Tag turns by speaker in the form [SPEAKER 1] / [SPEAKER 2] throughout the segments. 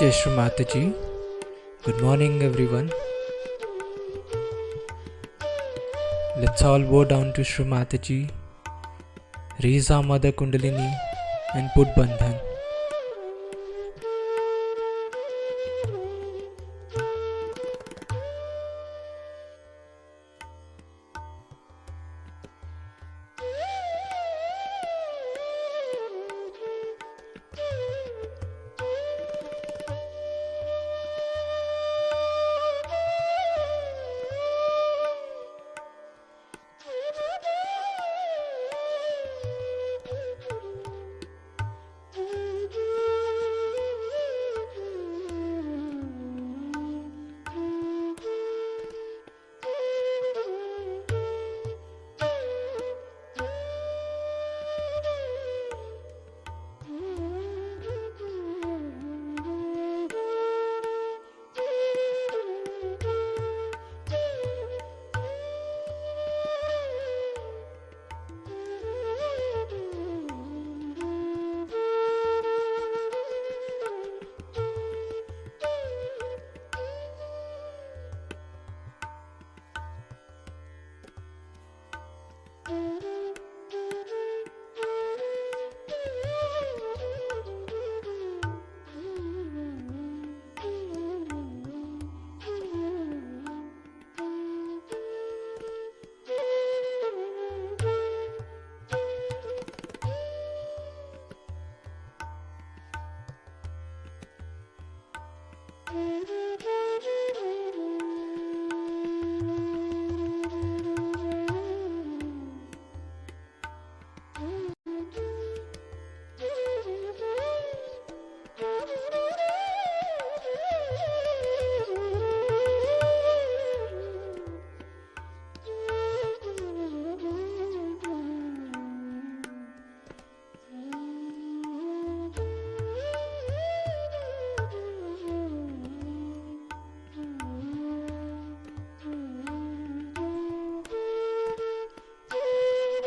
[SPEAKER 1] Jai Shri Mataji. Good morning, everyone. Let's all bow down to Shri Mataji, raise our Mother Kundalini, and put Bandhan.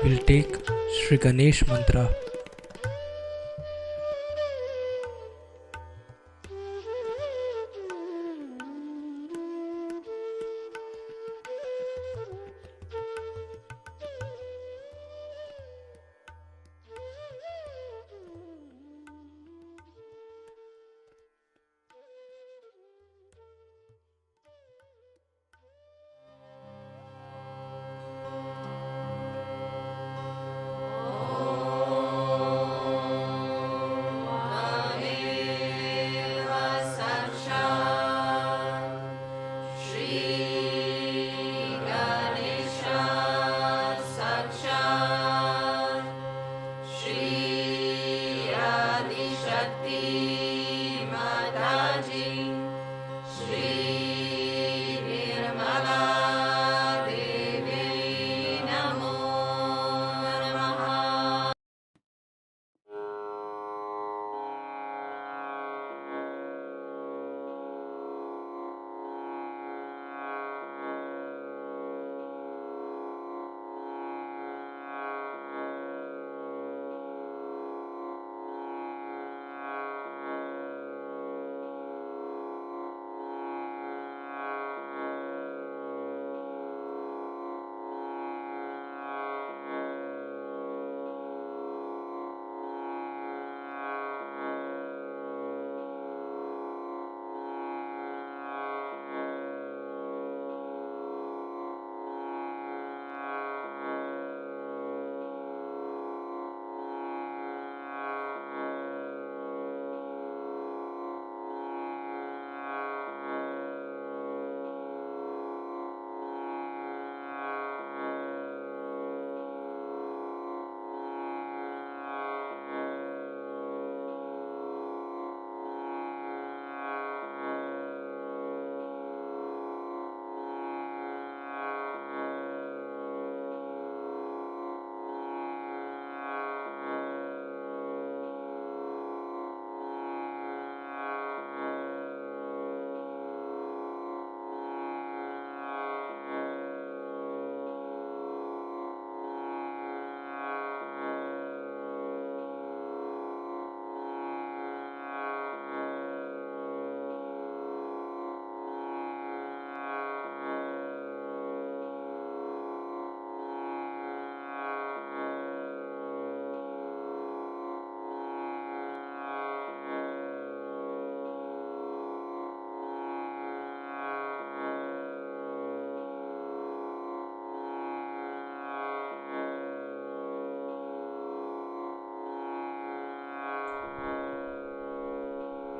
[SPEAKER 1] We'll take Shri Ganesh Mantra.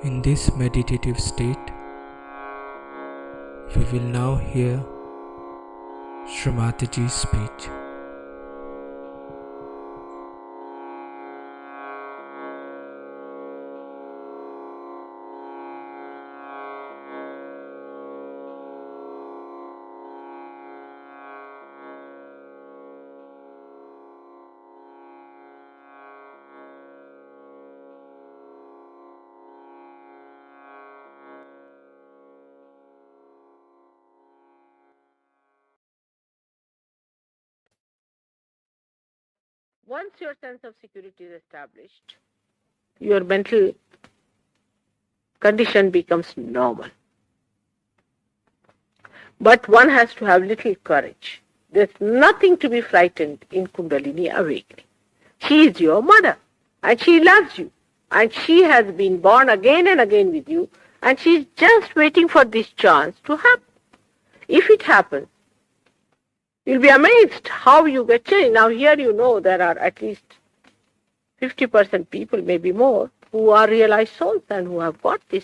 [SPEAKER 1] In this meditative state, we will now hear Srimataji's speech.
[SPEAKER 2] Once your sense of security is established, your mental condition becomes normal. But one has to have little courage. There's nothing to be frightened in Kundalini awakening. She is your mother, and she loves you, and she has been born again and again with you, and she's just waiting for this chance to happen. If it happens, you'll be amazed how you get changed. Now here you know there are at least 50% people, maybe more, who are realized souls and who have got this.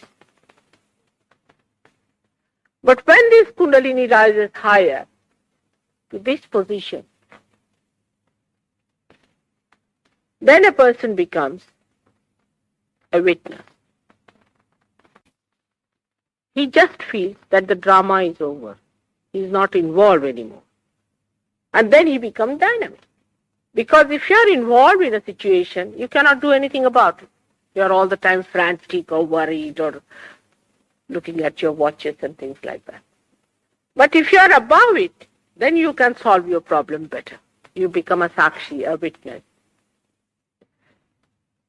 [SPEAKER 2] But when this Kundalini rises higher to this position, then a person becomes a witness. He just feels that the drama is over. He is not involved anymore. And then he becomes dynamic. Because if you are involved in a situation, you cannot do anything about it. You are all the time frantic or worried or looking at your watches and things like that. But if you are above it, then you can solve your problem better. You become a sakshi, a witness,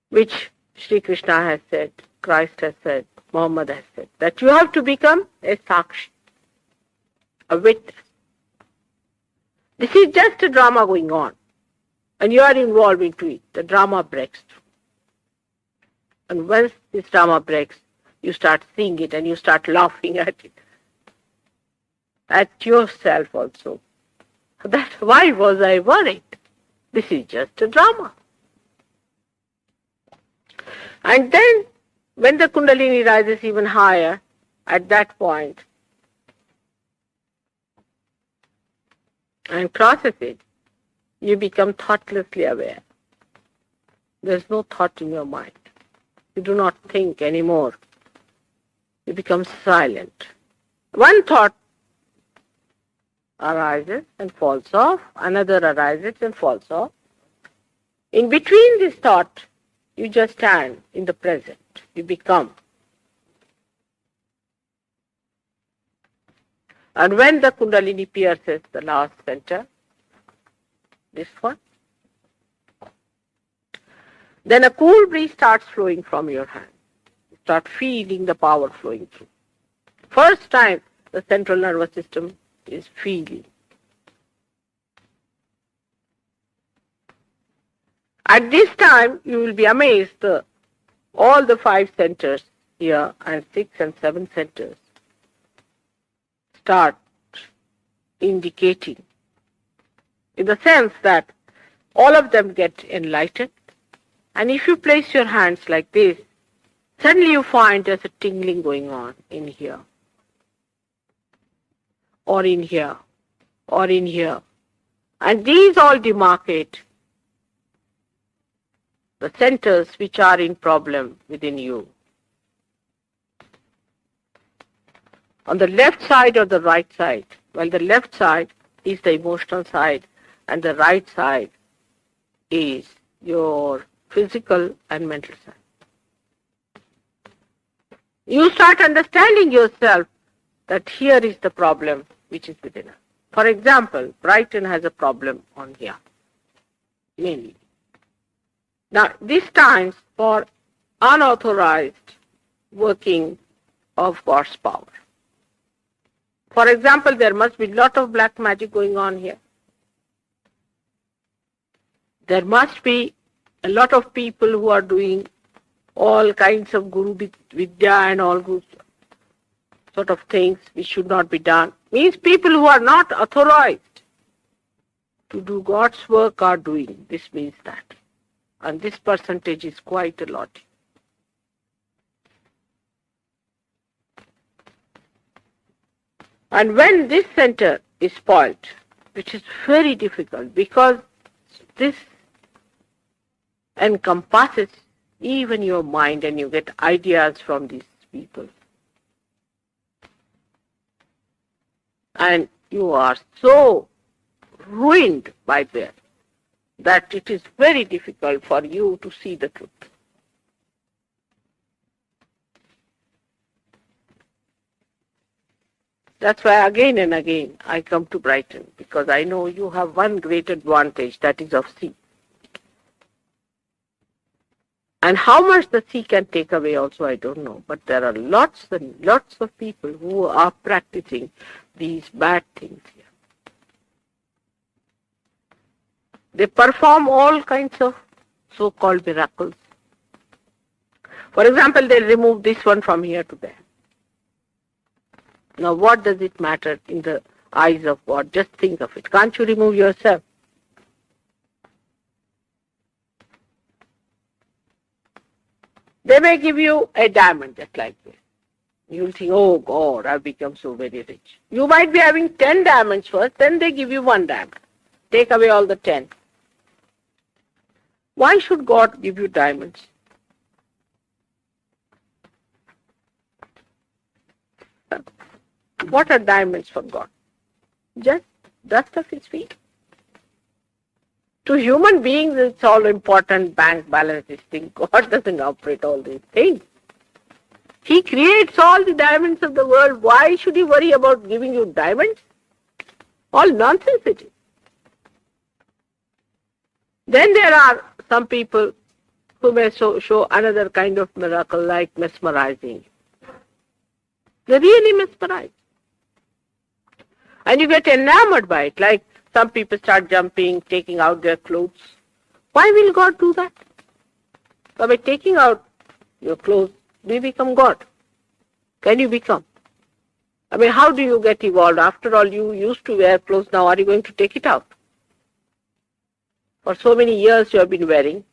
[SPEAKER 2] which Sri Krishna has said, Christ has said, Muhammad has said, that you have to become a sakshi, a witness. This is just a drama going on, and you are involved into it. The drama breaks through. And once this drama breaks, you start seeing it and you start laughing at it, at yourself also. Why was I worried? This is just a drama. And then, when the Kundalini rises even higher, at that point, and crosses it, you become thoughtlessly aware. There's no thought in your mind. You do not think anymore. You become silent. One thought arises and falls off, another arises and falls off. In between this thought, you just stand in the present. You become. And when the Kundalini pierces the last center, this one, then a cool breeze starts flowing from your hand. You start feeling the power flowing through. First time the central nervous system is feeling. At this time, you will be amazed all the 5 centers here and 6 and 7 centers start indicating, in the sense that all of them get enlightened. And if you place your hands like this, suddenly you find there's a tingling going on in here, or in here, or in here. And these all demarcate the centers which are in problem within you. On the left side or the right side? Well, the left side is the emotional side, and the right side is your physical and mental side. You start understanding yourself that here is the problem which is within us. For example, Brighton has a problem on here, mainly. Now, this stands for unauthorized working of God's power. For example, there must be a lot of black magic going on here. There must be a lot of people who are doing all kinds of Guru Vidya and all good sort of things which should not be done. Means people who are not authorized to do God's work are doing. This means that. And this percentage is quite a lot. And when this center is spoiled, which is very difficult because this encompasses even your mind and you get ideas from these people. And you are so ruined by them that it is very difficult for you to see the truth. That's why again and again I come to Brighton, because I know you have one great advantage, that is of sea. And how much the sea can take away also I don't know, but there are lots and lots of people who are practicing these bad things here. They perform all kinds of so-called miracles. For example, they remove this one from here to there. Now what does it matter in the eyes of God? Just think of it. Can't you remove yourself? They may give you a diamond just like this. You'll think, oh God, I've become so very rich. You might be having 10 diamonds first, then they give you 1 diamond. Take away all the 10. Why should God give you diamonds? What are diamonds for God? Just dust of his feet. To human beings, it's all important, bank balances thing. God doesn't operate all these things. He creates all the diamonds of the world. Why should he worry about giving you diamonds? All nonsense it is. Then there are some people who may show another kind of miracle like mesmerizing. They really mesmerize. And you get enamored by it, like some people start jumping, taking out their clothes. Why will God do that? So by taking out your clothes, do you become God? Can you become? I mean, how do you get evolved? After all, you used to wear clothes, now are you going to take it out? For so many years you have been wearing.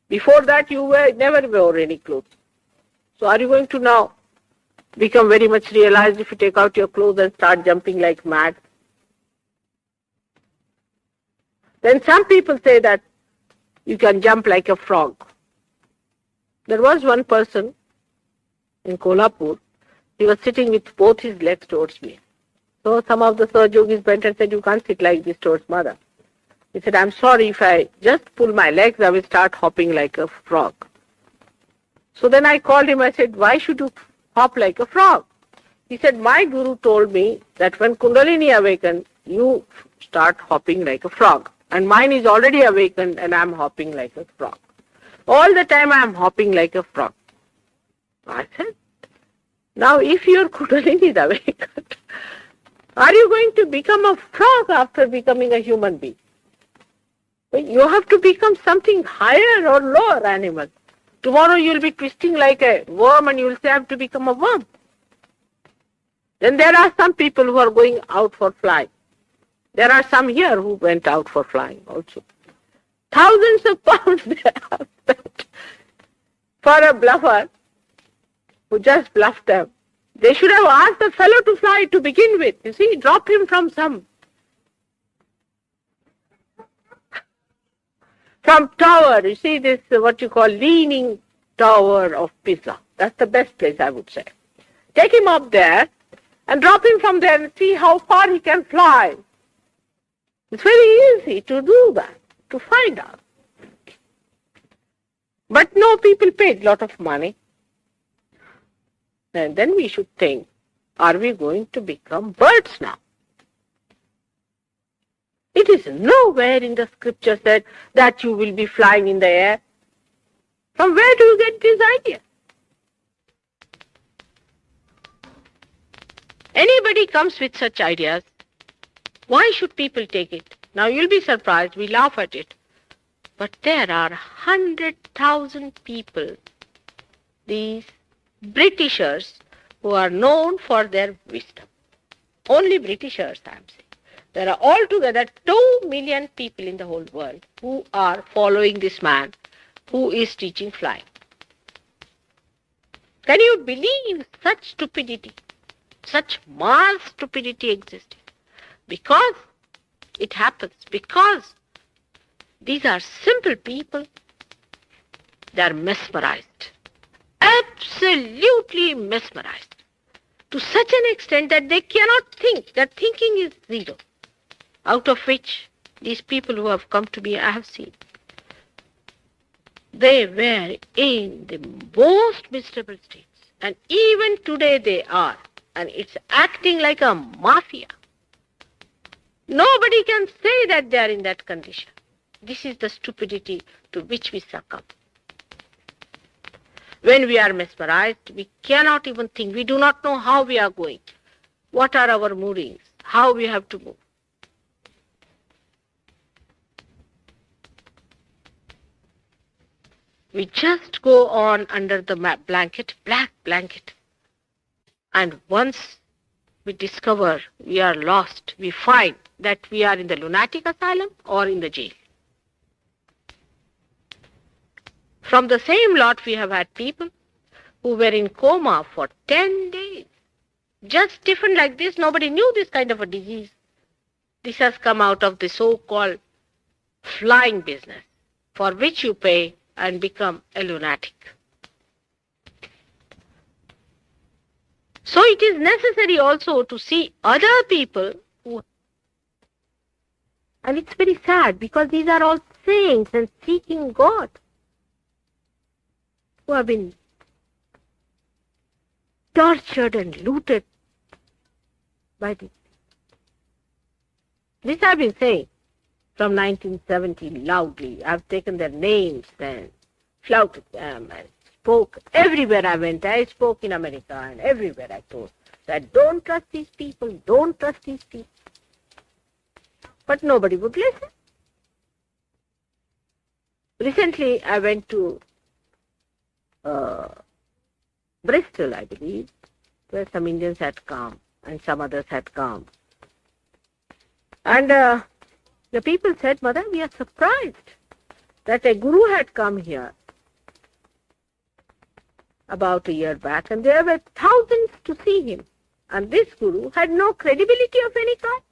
[SPEAKER 2] Before that you never wore any clothes. So are you going to now become very much realized if you take out your clothes and start jumping like mad? Then some people say that you can jump like a frog. There was one person in Kolhapur, he was sitting with both his legs towards me. So some of the Sahaj Yogis went and said, you can't sit like this towards mother. He said, I'm sorry, if I just pull my legs, I will start hopping like a frog. So then I called him, I said, why should you hop like a frog? He said, my guru told me that when Kundalini awakens, you start hopping like a frog. And mine is already awakened and I'm hopping like a frog. All the time I'm hopping like a frog. I said, now if your Kundalini is awakened, are you going to become a frog after becoming a human being? You have to become something higher or lower animal. Tomorrow you'll be twisting like a worm and you'll say, I have to become a worm. Then there are some people who are going out for flying. There are some here who went out for flying also. Thousands of pounds they have spent for a bluffer who just bluffed them. They should have asked the fellow to fly to begin with. You see, drop him from tower. You see this, what you call leaning tower of Pisa. That's the best place, I would say. Take him up there and drop him from there and see how far he can fly. It's very easy to do that, to find out. But no, people paid a lot of money. And then we should think, are we going to become birds now? It is nowhere in the scripture said that you will be flying in the air. From where do you get this idea? Anybody comes with such ideas, why should people take it? Now you'll be surprised, we laugh at it. But there are 100,000 people, these Britishers, who are known for their wisdom. Only Britishers, I am saying. There are altogether 2 million people in the whole world who are following this man who is teaching flying. Can you believe such stupidity? such mass stupidity existed? Because it happens. Because these are simple people. They are mesmerized. Absolutely mesmerized. To such an extent that they cannot think. Their thinking is zero. Out of which these people who have come to me, I have seen. They were in the most miserable states. And even today they are. And it's acting like a mafia. Nobody can say that they are in that condition. This is the stupidity to which we succumb. When we are mesmerized, we cannot even think. We do not know how we are going. What are our moorings? How we have to move. We just go on under the blanket, black blanket. And once we discover we are lost, we find that we are in the lunatic asylum or in the jail. From the same lot, we have had people who were in coma for 10 days. Just different like this. Nobody knew this kind of a disease. This has come out of the so-called flying business, for which you pay and become a lunatic. So it is necessary also to see other people who... And it's very sad because these are all saints and seeking God who have been tortured and looted by this. This I've been saying from 1970 loudly. I've taken their names and flouted them and spoke everywhere I went. I spoke in America and everywhere I told that don't trust these people, don't trust these people. But nobody would listen. Recently I went to Bristol, I believe, where some Indians had come and some others had come. And the people said, Mother, we are surprised that a guru had come here about a year back, and there were thousands to see him. And this guru had no credibility of any kind.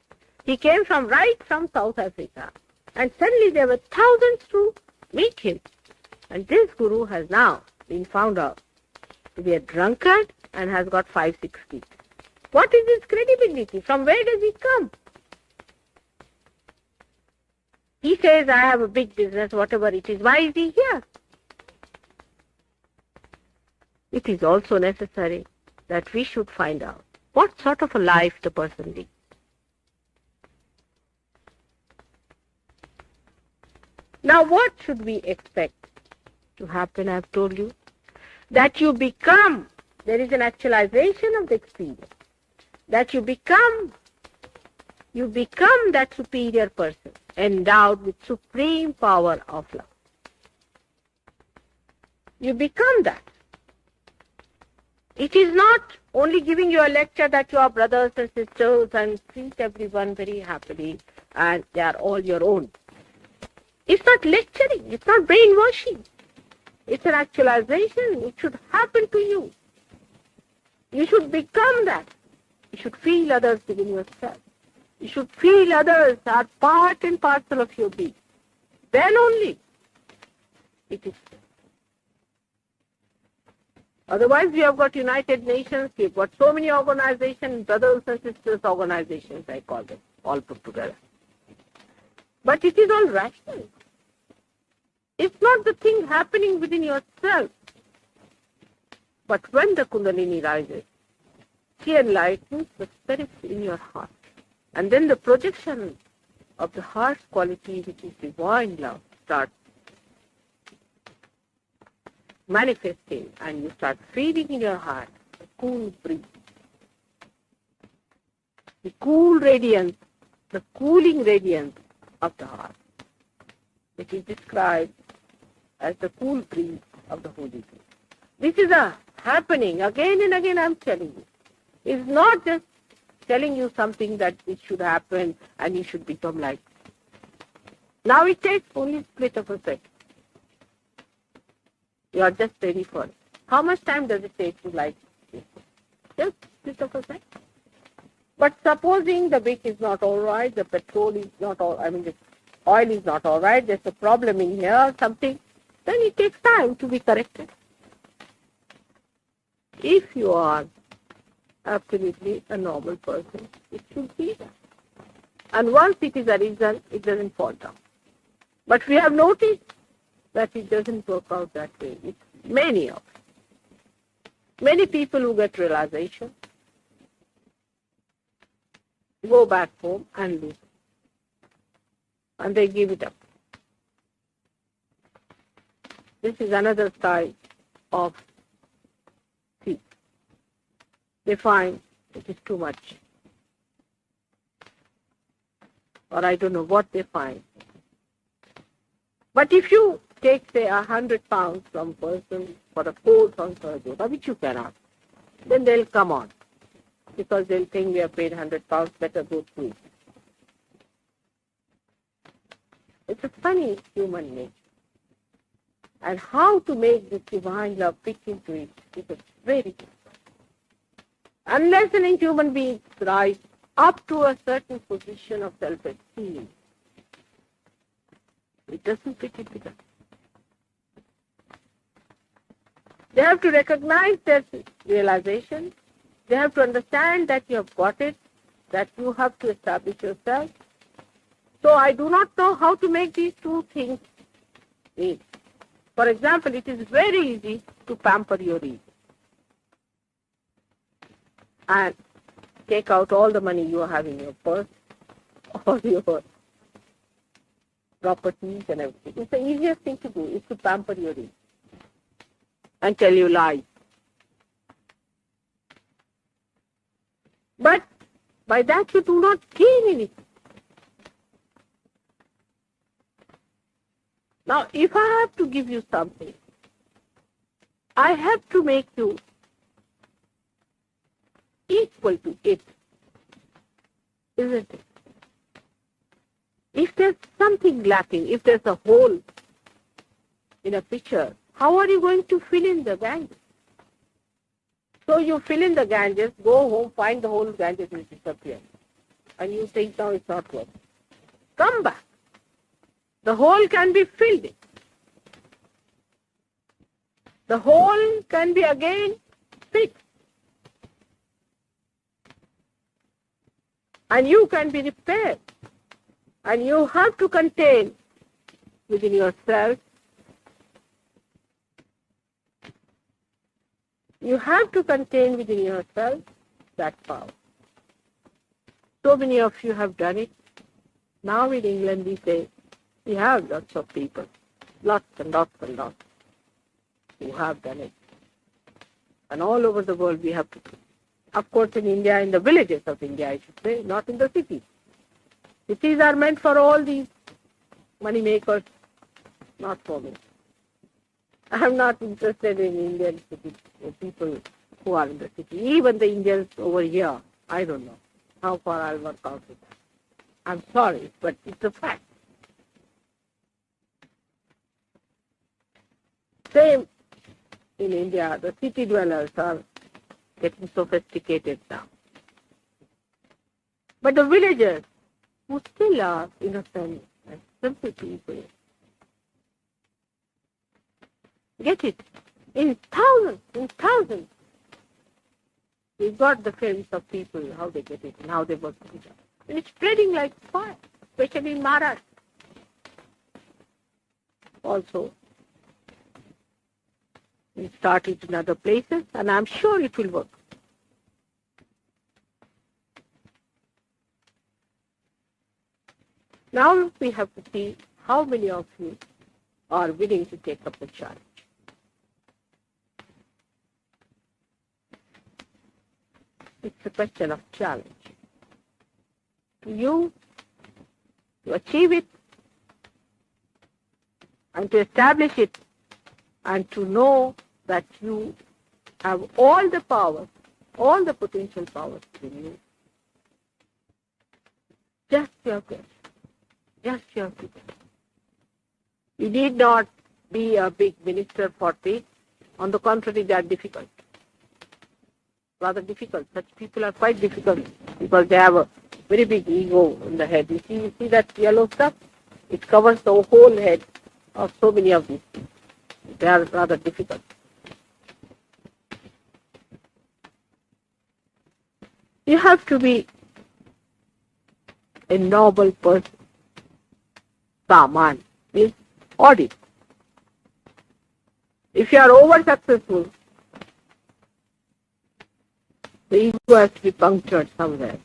[SPEAKER 2] He came right from South Africa. And suddenly there were thousands to meet him. And this guru has now been found out to be a drunkard and has got 5-6 kids. What is his credibility? From where does he come? He says, I have a big business, whatever it is. Why is he here? It is also necessary that we should find out what sort of a life the person leads. Now, what should we expect to happen? I have told you that you become, there is an actualization of the experience, that you become that superior person endowed with supreme power of love. You become that. It is not only giving you a lecture that you are brothers and sisters and treat everyone very happily and they are all your own. It's not lecturing. It's not brainwashing. It's an actualization. It should happen to you. You should become that. You should feel others within yourself. You should feel others are part and parcel of your being. Then only it is. Otherwise, we have got United Nations, we have got so many organizations, brothers and sisters organizations, I call them, all put together. But it is all rational. It's not the thing happening within yourself. But when the Kundalini rises, she enlightens the spirit in your heart. And then the projection of the heart's quality, which is divine love, starts manifesting, and you start feeling in your heart the cool breeze, the cool radiance, the cooling radiance of the heart, which is described as the cool breeze of the Holy Ghost. This is a happening again and again. I'm telling you, it's not just telling you something that it should happen and you should become like. Now it takes only a split of a second. You are just ready for it. How much time does it take to like this? Just split of a second. But supposing the wick is not all right, the petrol is not all, the oil is not all right, there's a problem in here, something, then it takes time to be corrected. If you are absolutely a normal person, it should be that. And once it is arisen, it doesn't fall down. But we have noticed that it doesn't work out that way with many people who get realization, go back home and lose. And they give it up. This is another side of peace. They find it is too much. Or I don't know what they find. But if you take, say, 100 pounds from a person for a course on Sahaja, which you cannot, then they'll come on. Because they'll think we have paid 100 pounds, better go through it. It's a funny human nature. And how to make this divine love fit into it is a very difficult. Unless any human beings rise up to a certain position of self-esteem, it doesn't fit into that. They have to recognize their realization. They have to understand that you have got it, that you have to establish yourself. So I do not know how to make these two things meet. For example, it is very easy to pamper your ego and take out all the money you have in your purse, all your properties and everything. It's the easiest thing to do, is to pamper your ego and tell you lies. But by that you do not gain anything. Now, if I have to give you something, I have to make you equal to it, isn't it? If there's something lacking, if there's a hole in a picture, how are you going to fill in the Ganges? So you fill in the Ganges, go home, find the whole Ganges will disappear. And you think, now it's not working. Come back. The hole can be filled in. The hole can be again fixed. And you can be repaired. And you have to contain within yourself. You have to contain within yourself that power. So many of you have done it. Now in England we say, we have lots of people, lots and lots and lots, who have done it. And all over the world we have to do it. Of course in India, in the villages of India I should say, not in the cities. Cities are meant for all these money makers, not for me. I am not interested in Indian cities, people who are in the city. Even the Indians over here, I don't know how far I'll work out with that. I'm sorry, but it's a fact. Same in India, the city dwellers are getting sophisticated now. But the villagers, who still are innocent and simple people, get it in thousands. We've got the films of people, how they get it and how they work together. And it's spreading like fire, especially in Maharashtra. Also, we start it in other places, and I'm sure it will work. Now we have to see how many of you are willing to take up the challenge. It's a question of challenge. You to achieve it and to establish it and to know that you have all the power, all the potential powers in you. Just you have to. Just you have to. You need not be a big minister for peace. On the contrary, they are difficult. rather difficult. Such people are quite difficult because they have a very big ego in the head. You see that yellow stuff? It covers the whole head of so many of these people. They are rather difficult. You have to be a noble person. Saman means audit. If you are over successful, the ego has to be punctured somewhere.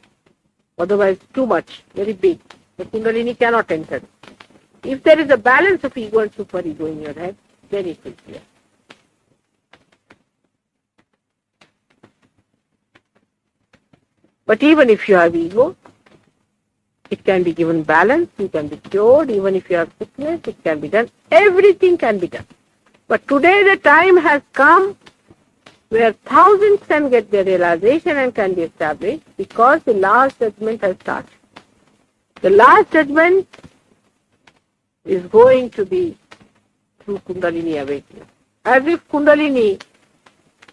[SPEAKER 2] Otherwise, too much, very big. The Kundalini cannot enter. If there is a balance of ego and superego in your head, then it will clear. But even if you have ego, it can be given balance, you can be cured. Even if you have sickness, it can be done. Everything can be done. But today the time has come where thousands can get their realization and can be established because the last judgment has started. The last judgment is going to be through Kundalini awakening. As if Kundalini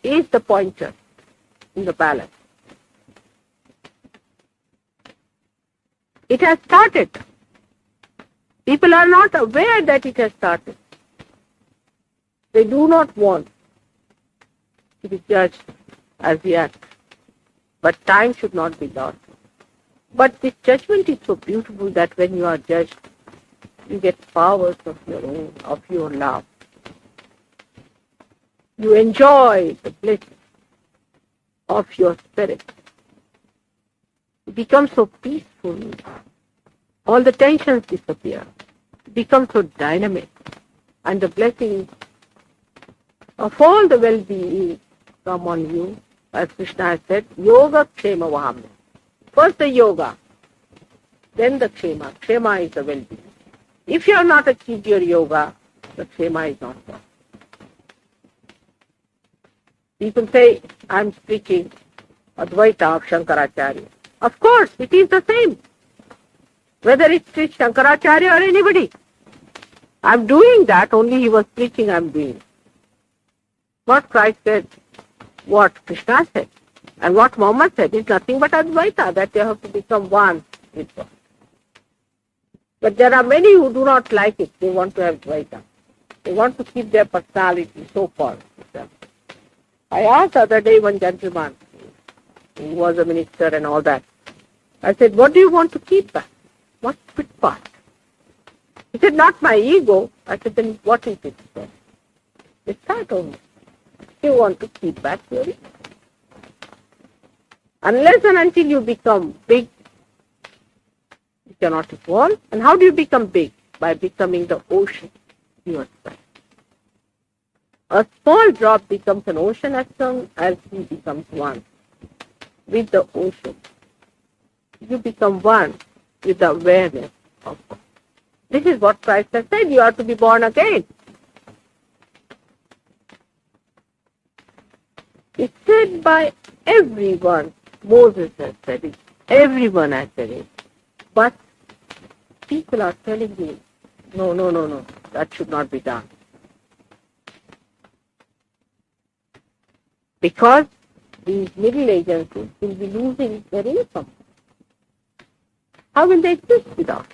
[SPEAKER 2] is the pointer in the balance. It has started. People are not aware that it has started. They do not want to be judged as yet. But time should not be lost. But this judgment is so beautiful that when you are judged, you get powers of your own, of your love. You enjoy the bliss of your spirit. You become so peaceful. All the tensions disappear. You become so dynamic. And the blessings of all the well-being come on you. As Krishna has said, Yoga Kshema Vahamya. First the yoga, then the Kshema. Kshema is the well-being. If you have not achieved your yoga, the Kshema is not there. People say, I am speaking Advaita of Shankaracharya. Of course, it is the same. Whether it's Shankaracharya or anybody. I am doing that, only he was preaching, I am doing. What Christ said, what Krishna said, and what Muhammad said is nothing but Advaita, that you have to become one with God. But there are many who do not like it. They want to have Advaita. They want to keep their personality so far. I asked the other day one gentleman, he was a minister and all that. I said, what do you want to keep back? What fit part? He said, not my ego. I said, then what is it? It's that only. You want to keep back your ego. Unless and until you become big, you cannot evolve. And how do you become big? By becoming the ocean yourself. A small drop becomes an ocean as soon as he becomes one with the ocean. You become one with the awareness of God. This is what Christ has said, you are to be born again. It's said by everyone. Moses has said it. Everyone has said it. But people are telling me, no, that should not be done. Because these middle agencies will be losing their income. How will they exist without?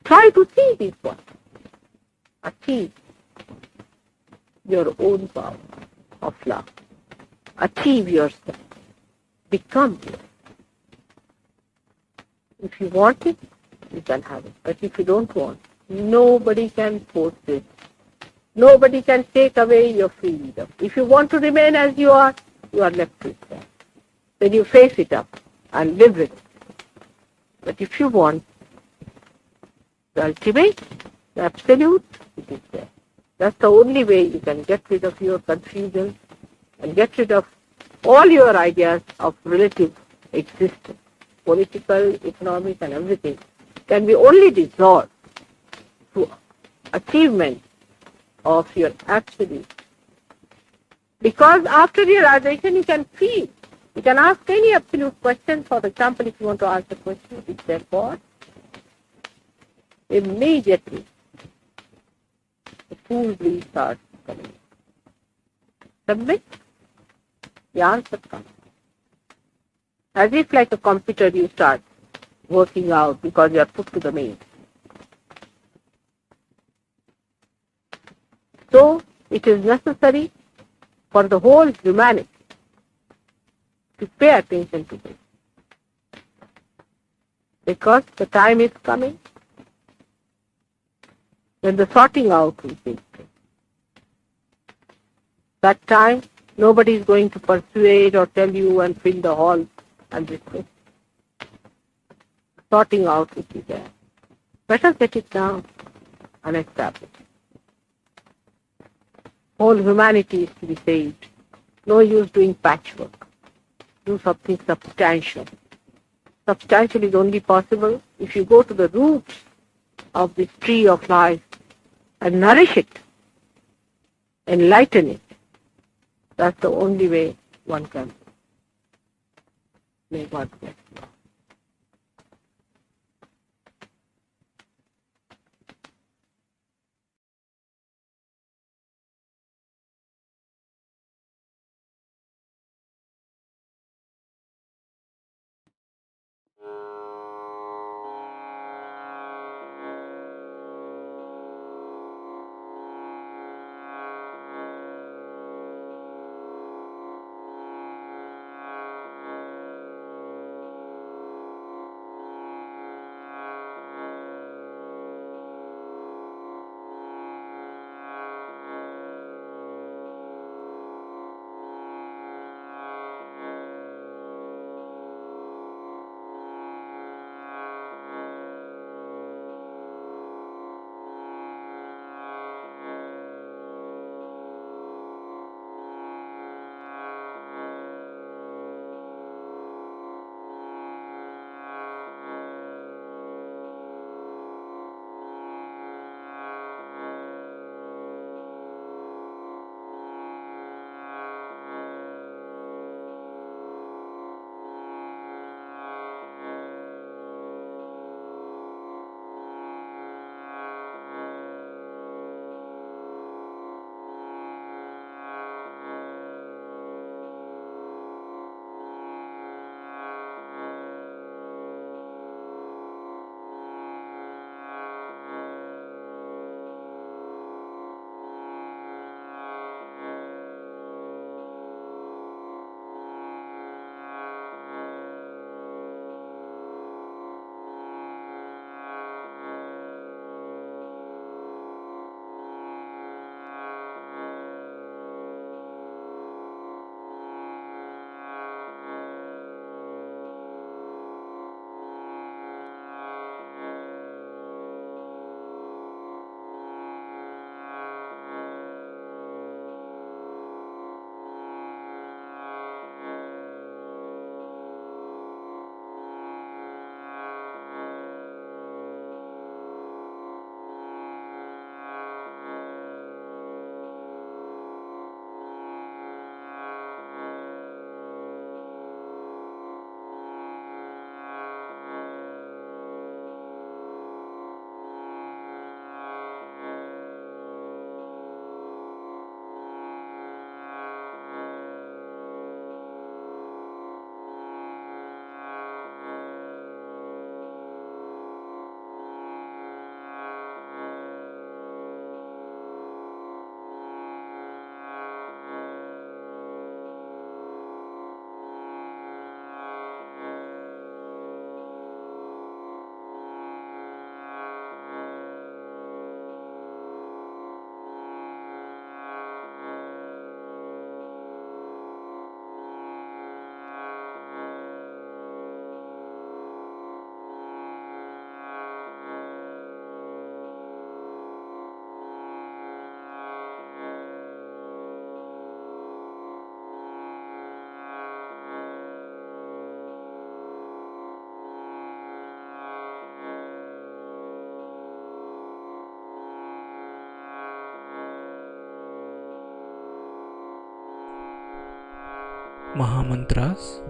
[SPEAKER 2] Try to see this one. Achieve your own power of love. Achieve yourself. Become yourself. If you want it, you can have it. But if you don't want, nobody can force it. Nobody can take away your freedom. If you want to remain as you are left with that. Then you face it up and live with it. But if you want the ultimate, the absolute, it is there. That's the only way you can get rid of your confusion and get rid of all your ideas of relative existence. Political, economic and everything can be only dissolved through achievement of your absolute. Because after realization you can feel. You can ask any absolute question. For example, if you want to ask the question, is there God? Immediately the full breeze starts coming. Submit the answer comes. As if like a computer, you start working out because you are put to the main. So it is necessary for the whole humanity to pay attention to this. Because the time is coming when the sorting out will take place. That time, nobody is going to persuade or tell you and fill the hall and this thing. Sorting out will be there. Better get it down and establish. Whole humanity is to be saved. No use doing patchwork. Do something substantial. Substantial is only possible if you go to the roots of this tree of life and nourish it, enlighten it. That's the only way one can. May God bless you.
[SPEAKER 1] Mahamantras.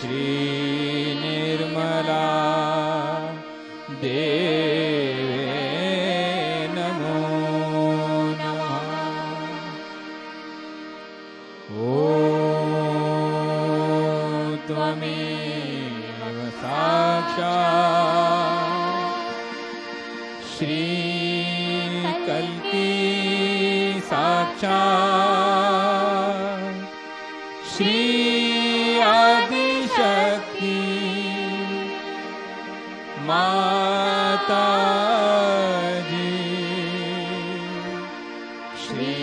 [SPEAKER 1] Shri Nirmala देवे नमो नमः। ॐ त्वमेव साक्षात् श्री कल्की साक्षात् श्री आदिशक्ति माता जी। श्री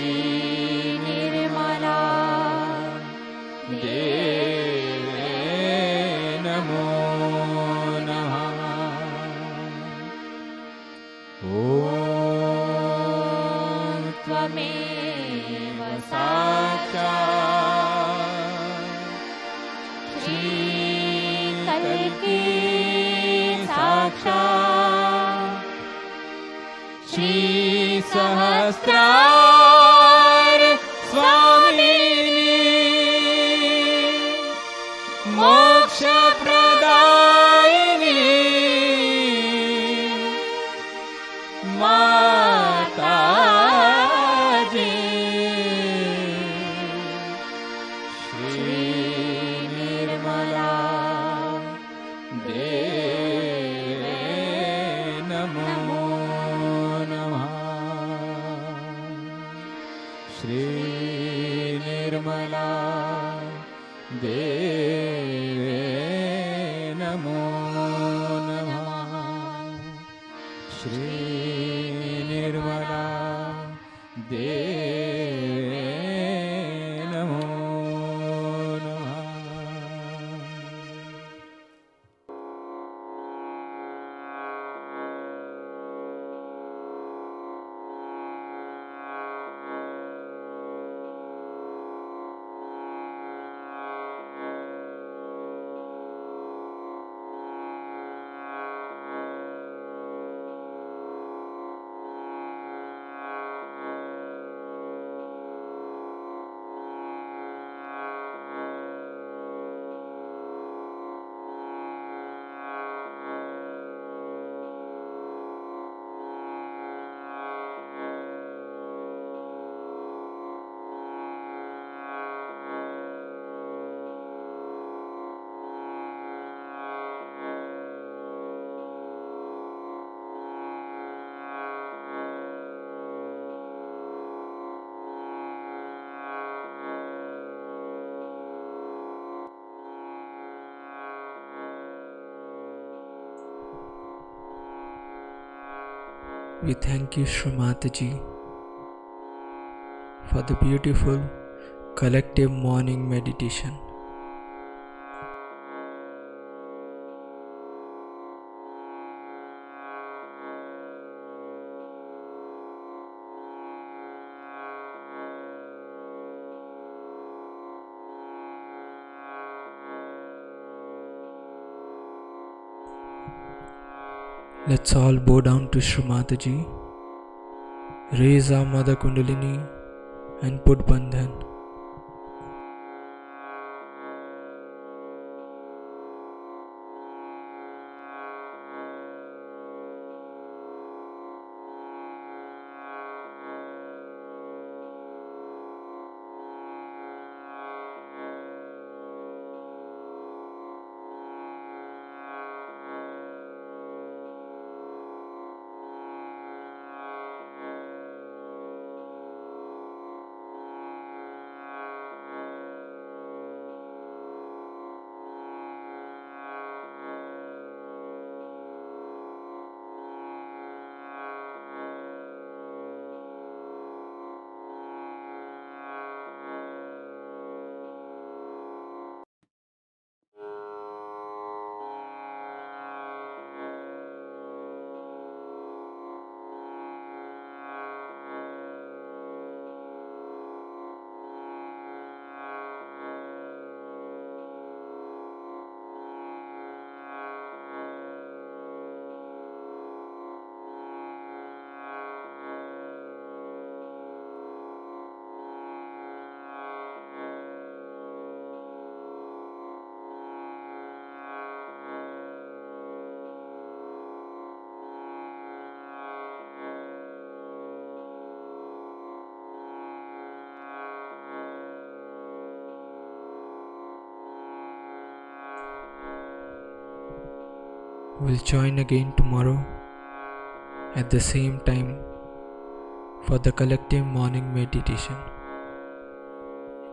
[SPEAKER 1] निर्मला देवे नमो नमः। ॐ त्वमेव साक्षात् श्री कल्की साक्षात् श्री सहस्रार स्वामिनी मोक्ष प्रदायिनी माता जी। श्री निर्मला देवे नमो नमः। श्री निर्मला देवे नमो नमः। श्री निर्मला देवे नमो नमः। We thank you, Shri Mataji, for the beautiful collective morning meditation. Let's all bow down to Shri Mataji, raise our Mother Kundalini and put Bandhan. We'll join again tomorrow at the same time for the collective morning meditation.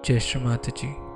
[SPEAKER 1] Jai Shri Mataji.